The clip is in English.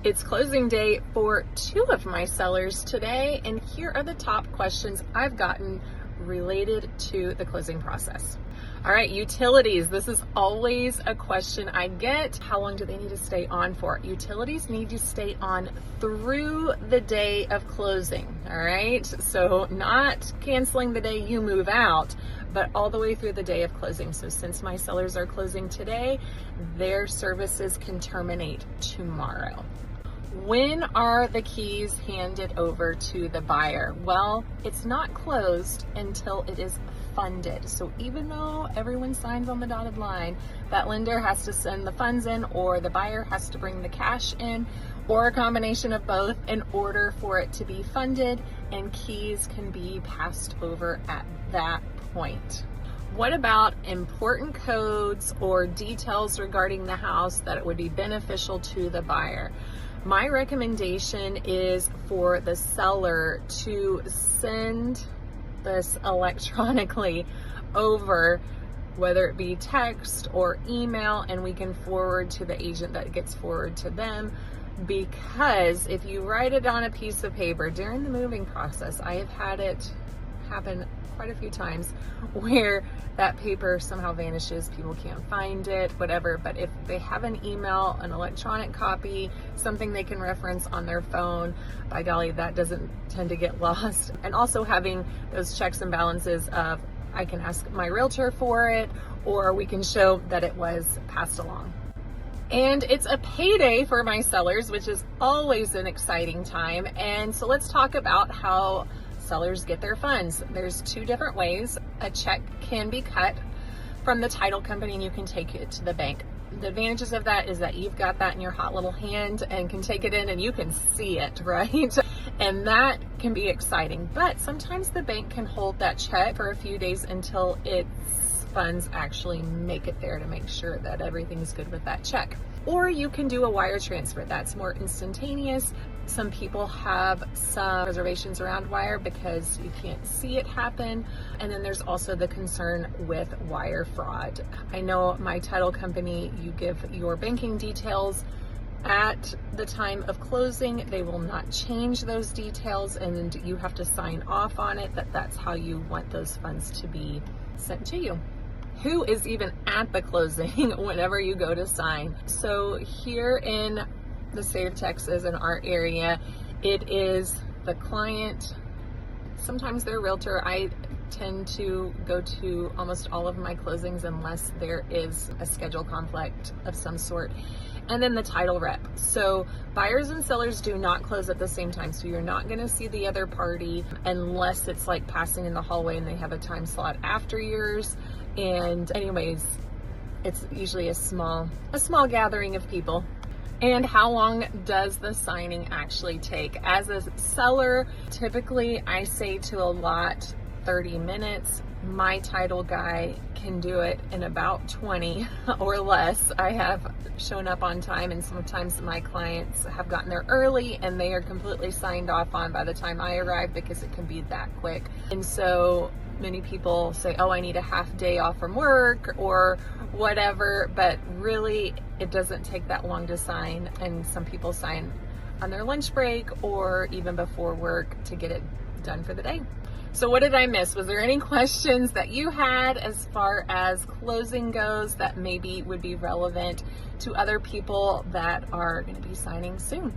It's closing day for two of my sellers today, and here are the top questions I've gotten related to the closing process. All right, utilities. This is always a question I get. How long do they need to stay on for? Utilities need to stay on through the day of closing, all right? So not canceling the day you move out, but all the way through the day of closing. So since my sellers are closing today, their services can terminate tomorrow. When are the keys handed over to the buyer? Well, it's not closed until it is funded. So even though everyone signs on the dotted line, that lender has to send the funds in, or the buyer has to bring the cash in, or a combination of both in order for it to be funded, and keys can be passed over at that point. What about important codes or details regarding the house that it would be beneficial to the buyer? My recommendation is for the seller to send this electronically over, whether it be text or email, and we can forward to the agent that gets forward to them. Because if you write it on a piece of paper during the moving process, I have had it happen quite a few times where that paper somehow vanishes, people can't find it, whatever. But if they have an email, an electronic copy, something they can reference on their phone, by golly, that doesn't tend to get lost. And also having those checks and balances of, I can ask my realtor for it, or we can show that it was passed along. And it's a payday for my sellers, which is always an exciting time. And so let's talk about how sellers get their funds. There's two different ways. A check can be cut from the title company and you can take it to the bank. The advantages of that is that you've got that in your hot little hand and can take it in and you can see it, right? And that can be exciting. But sometimes the bank can hold that check for a few days until its funds actually make it there to make sure that everything's good with that check. Or you can do a wire transfer. That's more instantaneous. Some people have some reservations around wire because you can't see it happen. And then there's also the concern with wire fraud. I know my title company, you give your banking details at the time of closing. They will not change those details, and you have to sign off on it that that's how you want those funds to be sent to you. Who is even at the closing whenever you go to sign? So here in the state of Texas, in our area, it is the client, sometimes their realtor. I tend to go to almost all of my closings unless there is a schedule conflict of some sort. And then the title rep. So buyers and sellers do not close at the same time. So you're not going to see the other party unless it's like passing in the hallway and they have a time slot after yours. And anyways, it's usually a small gathering of people. And how long does the signing actually take? As a seller, typically I say to allot 30 minutes. My title guy can do it in about 20 or less. I have shown up on time, and sometimes my clients have gotten there early and they are completely signed off on by the time I arrive because it can be that quick. And so many people say, oh, I need a half day off from work or whatever, but really it doesn't take that long to sign. And some people sign on their lunch break or even before work to get it done for the day. So what did I miss? Was there any questions that you had as far as closing goes that maybe would be relevant to other people that are going to be signing soon?